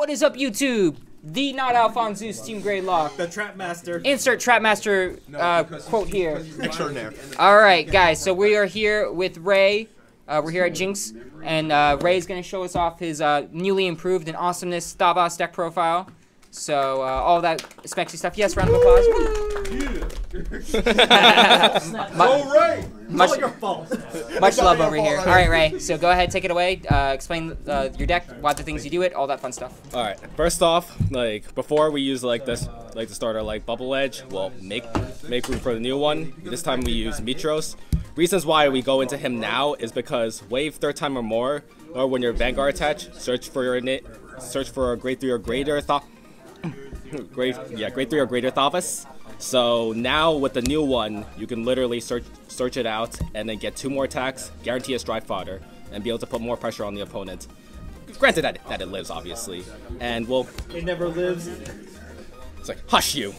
What is up, YouTube? The not Alphonsus Team Gradelock. The Trap Master. Insert Trap Master quote here. Extraordinaire. Alright, guys, so we are here with Ray. We're here at Jinx, and Ray's going to show us off his newly improved and awesomeness Thavas deck profile. So, all that spexy stuff. Yes, round of applause. Much love over here. Alright, Ray, so go ahead, take it away. Explain your deck, why the things you do it, all that fun stuff. Alright, first off, before we use the starter Bubble Edge, well, make room for the new one. This time we use Mitros. Reasons why we go into him now is because wave third time or more, or when you're Vanguard attached, search for a grade 3 or greater grade 3 or greater Thavas. So now with the new one, you can literally search it out and then get 2 more attacks, guarantee a strike fodder, and be able to put more pressure on the opponent. Granted that it lives, obviously, and well, it never lives. It's like, hush you.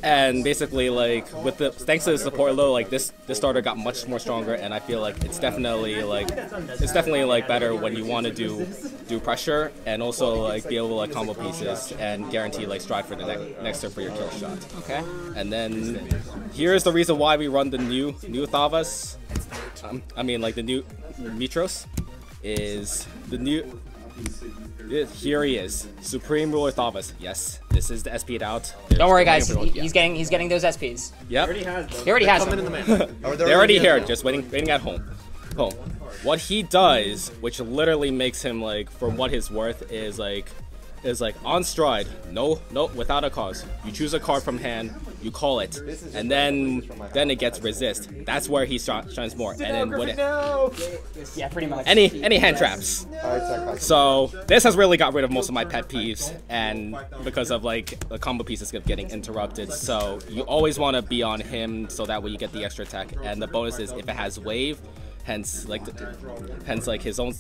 And basically, with thanks to the support low, this starter got much more stronger, and I feel like it's definitely better when you want to do pressure and also be able to combo pieces and guarantee strive for the next turn for your kill shot. Okay. And then here's the reason why we run the new Thavas. The new Mitros is the new. Here he is, Supreme Ruler Thavas. Yes, this is the SP'd out. Don't worry, guys. He's getting those SPs. Yep. He already has them. They're already here, just waiting at home. What he does, which literally makes him for what his worth is on stride. No, without a cause. You choose a card from hand, you call it, and then it gets resist. That's where he shines more. And then yeah, pretty much. Any hand traps. So this has really got rid of most of my pet peeves, and because of the combo pieces getting interrupted. So you always want to be on him so that way you get the extra attack. And the bonus is if it has wave, hence his own,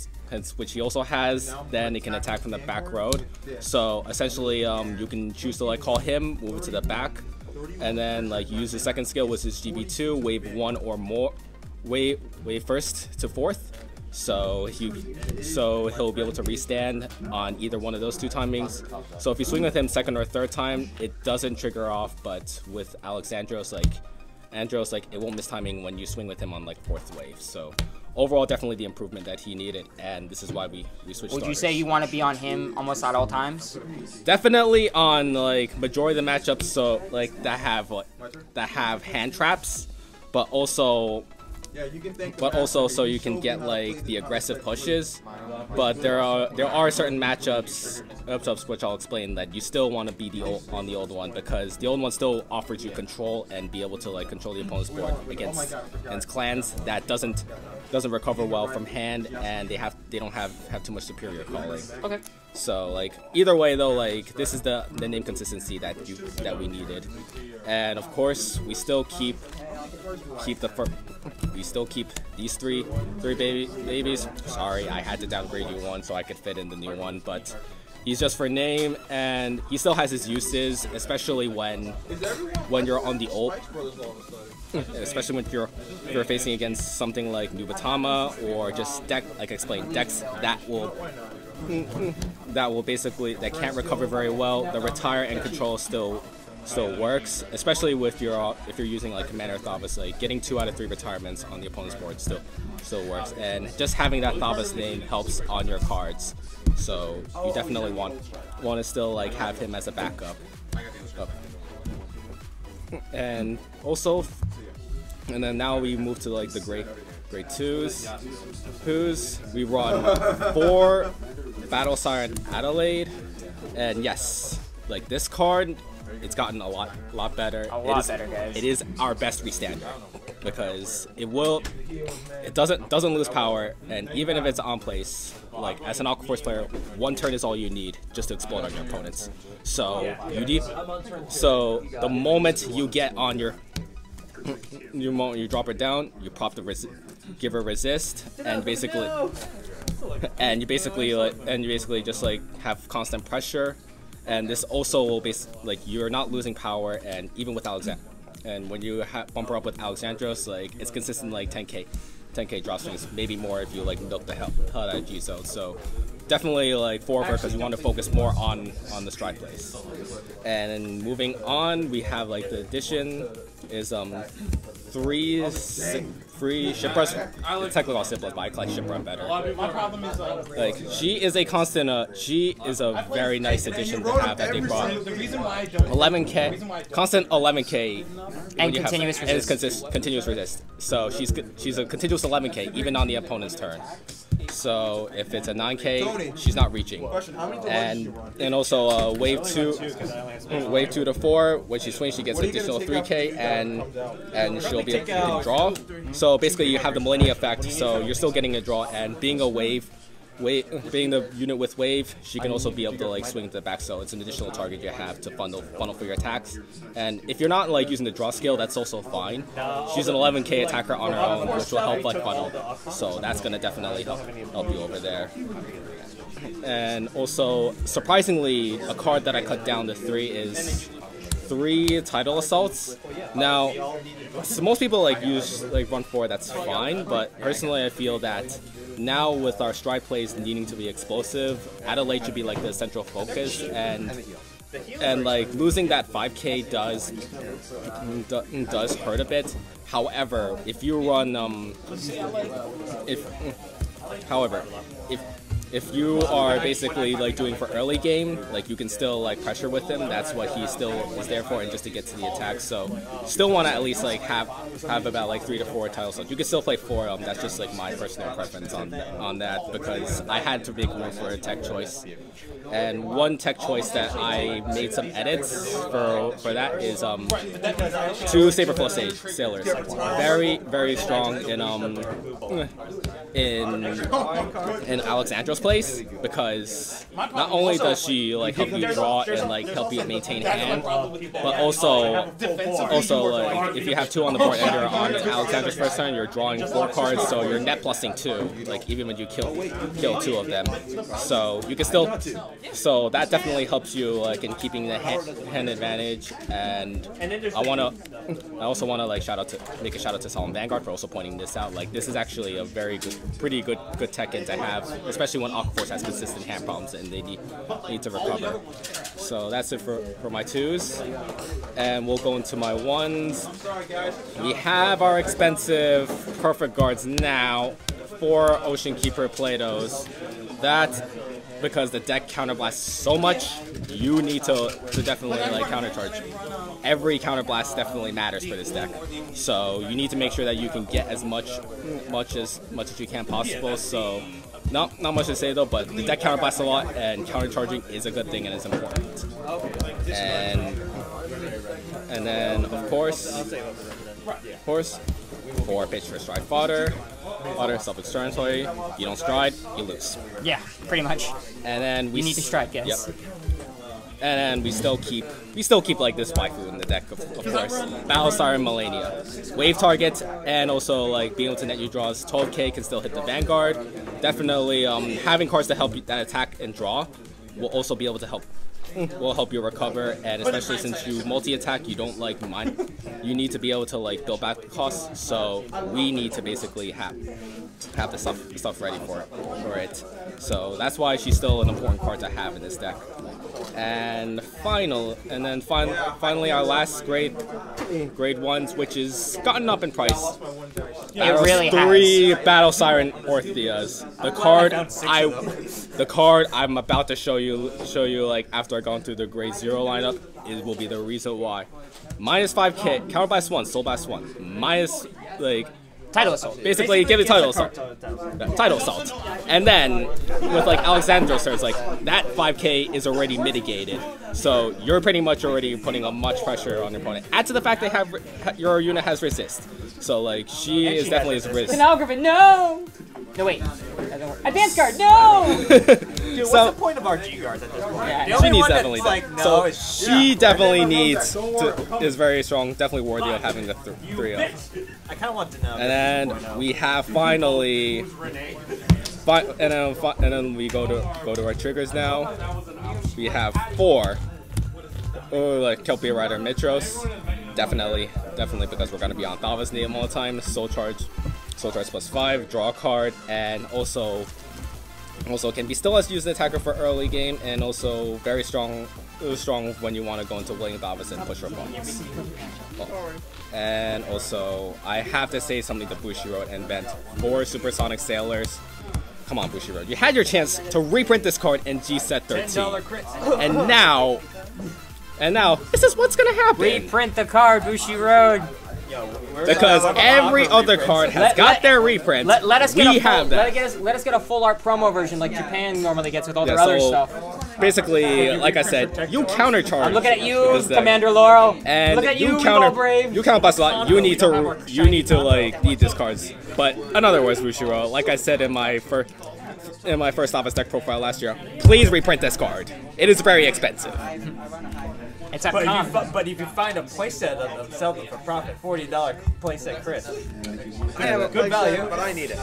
which he also has, then it can attack from the back road. So essentially you can choose to call him, move it to the back, and then use his second skill, which is GB2, wave 1 or more, wave first to fourth. So he'll be able to restand on either one of those 2 timings. So if you swing with him second or third time, it doesn't trigger off, but with Alexandros, it won't miss timing when you swing with him on 4th wave. So overall, definitely the improvement that he needed, and this is why we switched. Would you say you want to be on him almost at all times? Definitely on majority of the matchups, so that have hand traps, but also so you can get the aggressive pushes. But there are certain matchups which I'll explain that you still want to be on the old one, because the old one still offers you control and be able to control the opponent's board against clans that doesn't recover well from hand, and they don't have too much superior calling. Okay. So either way though, this is the name consistency that we needed. And of course we still keep these three babies. Sorry, I had to downgrade you one so I could fit in the new one, but he's just for name, and he still has his uses, especially when you're on the ult. Especially when you're facing against something like Nubatama or just decks that can't recover very well. The retire and control still works, especially if you're using Commander Thavas. Getting 2 out of 3 retirements on the opponent's board still works, and just having that Thavas name helps on your cards. So you definitely want to still have him as a backup. And also, and then now we move to the grade 2s. We run 4 Battle Siren Adelaide, and yes, this card, it's gotten a lot better. Better, guys. It is our best restander, because it doesn't lose power, and even if it's on place, as an Aqua Force player, 1 turn is all you need just to explode on your opponents. So the moment you get on you drop her down, you pop give her resist, and you basically just have constant pressure. And this also will you're not losing power, and even with Alexander, and when you bump her up with Alexandros, it's consistent 10k drop swings, maybe more if you milk the hell out of G-Zone. So definitely like 4 of her because you want to focus more on the stride plays. And moving on, we have like the addition is 3 shippers. Technically all simplest, but I like shipper better. Like she is a constant. She is a very nice addition to have that they brought. 11k, constant 11k, and continuous resist. And continuous resist. So she's a continuous 11k even on the opponent's turn. So if it's a 9k, she's not reaching. And also wave 2 to 4, when she swings, she gets an additional 3k, and she'll be able to draw. So basically, you have the millennia effect. So you're still getting a draw, and being a wave, being the unit with wave, she can also be able to like swing to the back. So it's an additional target you have to funnel for your attacks. And if you're not like using the draw skill, that's also fine. She's an 11k attacker on her own, which will help like funnel. So that's gonna definitely help you over there. And also, surprisingly, a card that I cut down to 3 is 3 Tidal Assaults. Now, so most people like run 4, that's fine, but personally I feel that now with our stride plays needing to be explosive, Adelaide should be like the central focus, and like losing that 5k does hurt a bit. However, if you run if you are basically like doing for early game, like you can still like pressure with him. That's what he still is there for, and just to get to the attack. So still want to at least like have about like 3 to 4 titles. You can still play 4 of them. That's just like my personal preference on that, because I had to make room for a tech choice. And one tech choice that I made some edits for that is 2 Saberflow Sailors. Very strong in Alexandra's place, because not only does she like help you draw and like help you maintain hand, but also like if you have 2 on the board and you're on Alexandra's first turn, you're drawing 4 cards, so you're net plussing 2, like even when you kill 2 of them. So you can still, so that definitely helps you like in keeping the hand advantage. And I also want to like make a shout out to Taiwanese Vanguard for also pointing this out. Like this is actually a very good, pretty good tech in to have, especially when Aqua Force has consistent hand problems and they need to recover. So that's it for my 2s, and we'll go into my 1s. We have our expensive perfect guards now, 4 Ocean Keeper Platos. That, because the deck counterblasts so much, you need to definitely like countercharge. Every counterblast definitely matters for this deck, so you need to make sure that you can get as much as you can possible. So not much to say though, but the deck counterblasts a lot, and countercharging is a good thing and is important. And then of course 4 pitch for stride fodder, self-explanatory. You don't stride, you lose. Yeah, pretty much. And then you need to stride, yes. Yep. And then we still keep like this waifu in the deck, of course. Battle Siren Millennia. Wave target, and also like being able to net you draws. 12k can still hit the Vanguard. Definitely having cards to help you that attack and draw will also be able to help you recover, and especially since you multi-attack, you don't like mine. You need to be able to like build back the costs, so we need to basically have the stuff ready for it. So that's why she's still an important card to have in this deck. And finally our last grade 1s, which is gotten up in price. It really 3 has. Battle Siren Orpheus. The card I'm about to show you like after I've gone through the grade 0 lineup, it will be the reason why. Minus 5k, counterblast 1, soul blast 1. Minus like Tidal Assault. Basically give it Tidal Assault. Tidal Assault. And then with like Alexandra's turns, like that 5k is already mitigated. So you're pretty much already putting a much pressure on your opponent. Add to the fact that your unit has resist. So like she is definitely his resist. An Algorithm, no! No wait. Advanced guard, no! Dude, what's the point of our G guards at this point? Yeah. She needs definitely she definitely needs is very strong, definitely worthy of having the 3 of. I kind of want to know. And then we have finally, and then we go to our triggers now. We have 4. Oh, like Kelpie Rider Mitros, definitely because we're gonna be on Thavas name all the time. Soul Charge +5, draw a card, and also Also can be still as used attacker for early game, and also very strong when you want to go into William Thavas and push your opponents. And also, I have to say something to Bushiroad and Bent. 4 Supersonic Sailors. Come on, Bushiroad. You had your chance to reprint this card in G-BT13. And now, this is what's gonna happen. Reprint the card, Bushiroad. Because every other card has got their reprint. Let us get Let us get a full art promo version like Japan normally gets with all their other stuff. Basically, like I said, you countercharge. I'm looking at you, Commander Laurel. And look at you, Brave. You counter Basalot. You need to like need these cards. But in other words, Bushiro, like I said in my first Thavas deck profile last year, please reprint this card. It is very expensive. It's a but if you find a playset of sell them for profit, $40 playset Chris. Good value, but I need it.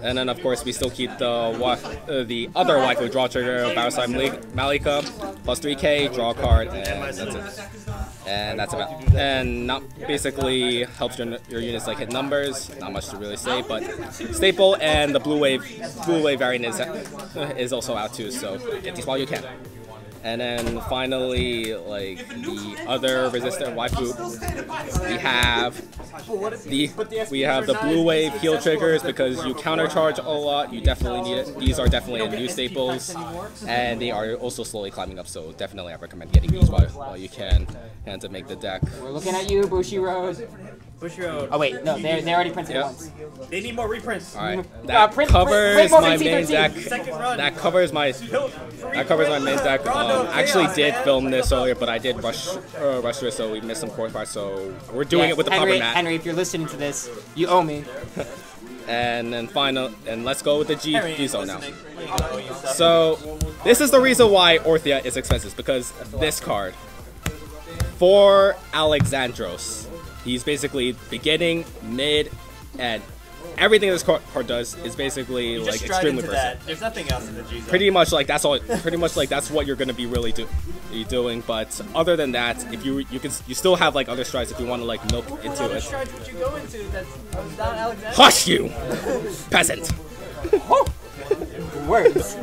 And then of course we still keep the other waifu draw trigger, Barasai Malika, plus 3k, draw a card, and that's it. And that's about. And not basically helps your units like hit numbers. Not much to really say, but staple, and the blue wave variant is also out too. So get these while you can. And then finally, like the other resistant waifu, we have the blue wave heal triggers because you countercharge a lot. You definitely need it. These are definitely new staples, and they are also slowly climbing up. So definitely, I recommend getting these while you can, and to make the deck. We're looking at you, Bushiroad. Oh wait, no, they already printed it once. They need more reprints. All right, that covers my main deck. That covers my main deck. I actually did film this earlier, but I did rush through it, so we missed some court parts. So we're doing it with the proper mat. Henry, if you're listening to this, you owe me. And then let's go with the G zone now. So this is the reason why Orthia is expensive, because this card for Alexandros. He's basically beginning, mid, and everything this card does is basically like extremely versatile. There's nothing else in the G zone. Pretty much like that's all. Pretty much like that's what you're gonna be really doing. But other than that, if you still have like other strides if you want to like milk into it. What other strides would you go into that's not Alexander? Hush you, peasant. Words.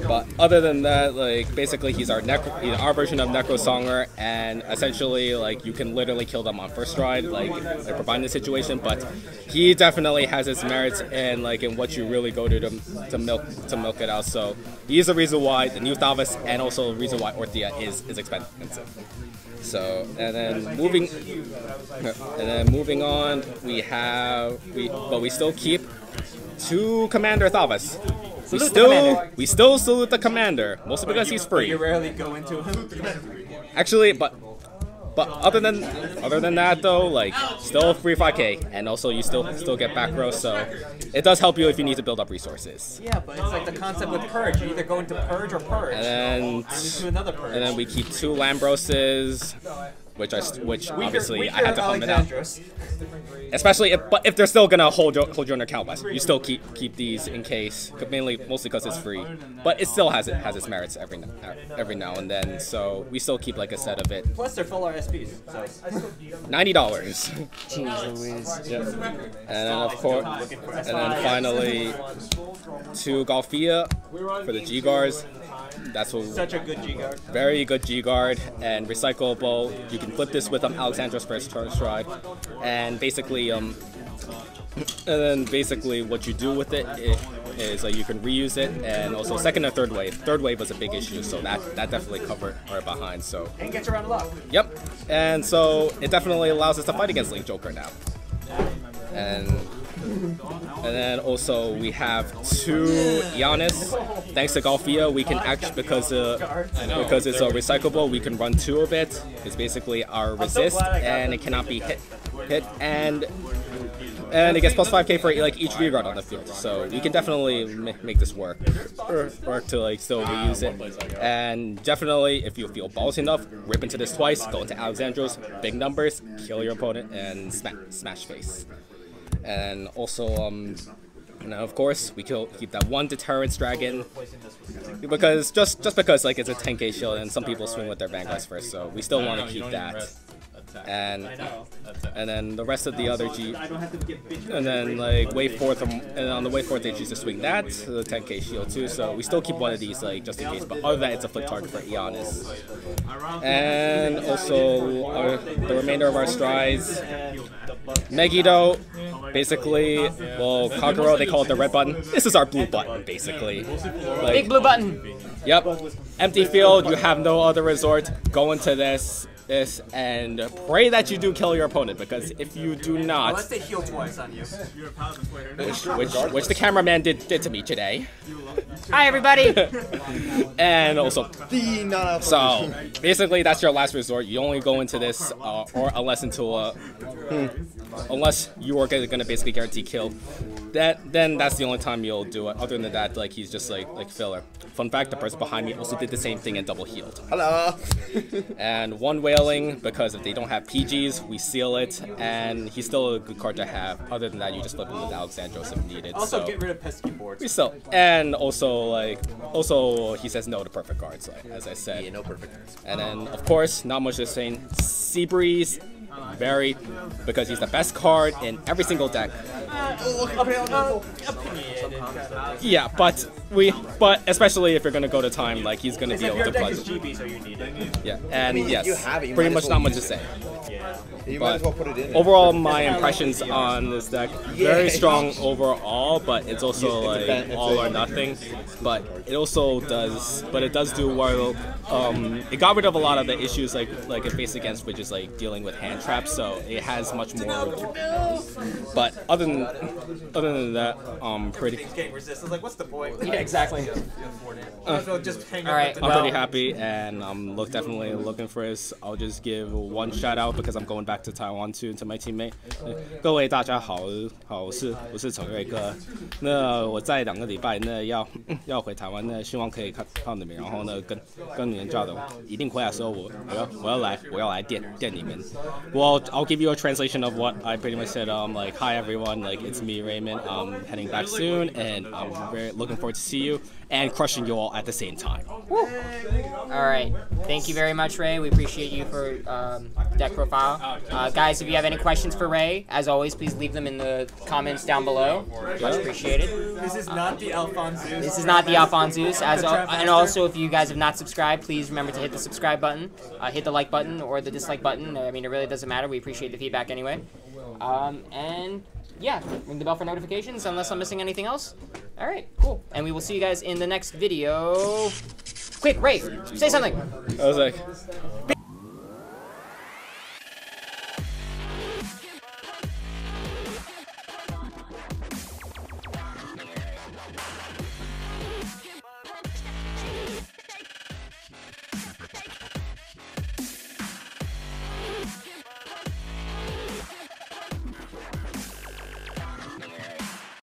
But other than that, like basically he's our version of Necrosonger, and essentially like you can literally kill them on first stride, like providing the situation. But he definitely has his merits in what you really go to milk it out. So he's the reason why the new Thavas, and also the reason why Orthia is expensive. So and then moving on, we still keep 2 Commander Thavas. We still salute the commander, mostly because he's free. You rarely go into him. Actually, but other than that though, like still free 5k, and also you still get back row, so it does help you if you need to build up resources. Yeah, but it's like the concept with purge. You either go into purge or purge. And into another purge. And then we keep 2 Lambroses, which obviously I had to pump it out. Especially if they're still gonna hold your account less, you still keep these in case, mostly because it's free. But it still has its merits every now and then. So we still keep like a set of it. Plus they're full RSPs. So. $90. Jeez Louise. Yeah. And then of course, and then finally 2 Golfia for the G guards. That's what. Such a good G guard. Very good G guard and recyclable. You can flip this with Alexandra's first stride, and basically what you do with it is you can reuse it, and also second and third wave. Third wave was a big issue, so that definitely covered our behind. So. And gets around a lot. Yep, and so it definitely allows us to fight against Link Joker now, and then also we have 2 O.N.S. Thanks to Golfia, we can actually because it's a recyclable, we can run 2 of it. It's basically our resist, and it cannot be hit, and it gets plus 5k for like each rear guard on the field. So we can definitely make this work to still reuse it. And definitely, if you feel ballsy enough, rip into this twice, go into Alexandros, big numbers, kill your opponent, and smash face. And also, and then of course we keep that 1 deterrence dragon because just because like it's a 10k shield and some people swing with their vanguards first, so we still want to keep that. and then the rest of the other G, and then like wave 4th, and on the wave 4th they choose to swing that, the 10k shield too, so we still keep one of these like just in case, but other than that it's a flip target for O.N.S. And also the remainder of our strides, Megiddo, basically, well, Kagero, they call it the red button. This is our blue button, basically. Like, big blue button. Yep. Empty field, you have no other resort. Go into this, and pray that you do kill your opponent, because if you do not... Unless they heal twice on you. Which the cameraman did to me today. Hi, everybody! And also... So, basically, that's your last resort. You only go into this, or unless unless you are going to basically guarantee kill. Then that's the only time you'll do it. Other than that, like, he's just like filler. Fun fact, the person behind me also did the same thing and double healed. Hello. And one wailing, because if they don't have PGs, we seal it, and he's still a good card to have. Other than that, you just flip him with Alexandros if needed. Also, so get rid of pesky boards. We still, and also he says no to perfect cards, like, as I said. Yeah, no perfect cards. And then of course, not much to say. Seabreeze, very, because he's the best card in every single deck. Yeah, but especially if you're gonna go to time, like he's gonna be able to play. Yeah, and yes, pretty much not much to say. You might as well put it in. Overall, my impressions on this deck, very strong overall, but it's also like all or nothing. But it also does, it does do well. It got rid of a lot of the issues like it faced against, which is like dealing with hand traps. So it has much more. But other than that, pretty. Like, what's the point? Yeah, exactly. Just hang Alright, I'm pretty happy, and I'm definitely looking for this. I'll just give one shout out because I'm going back to Taiwan too, to my teammate. 各位大家好，我是陈瑞哥。那我在2个礼拜内要回台湾呢，希望可以看到你们，然后呢跟你们交流。一定回来的时候我要来店里面。Well, I'll give you a translation of what I pretty much said. Like, hi everyone, like it's me Raymond. I'm heading back soon, and I'm very looking forward to see you and crushing you all at the same time. Woo. All right, thank you very much, Ray. We appreciate you for deck profile. Guys, if you have any questions for Ray, as always, please leave them in the comments down below. Much appreciated. This is not the Alphonsus. This is not the Alphonsus. And also, if you guys have not subscribed, please remember to hit the subscribe button, hit the like button or the dislike button. I mean, it really doesn't matter. We appreciate the feedback anyway. And yeah, ring the bell for notifications unless I'm missing anything else. All right, cool. And we will see you guys in the next video. Quick, Ray, say something. I was like,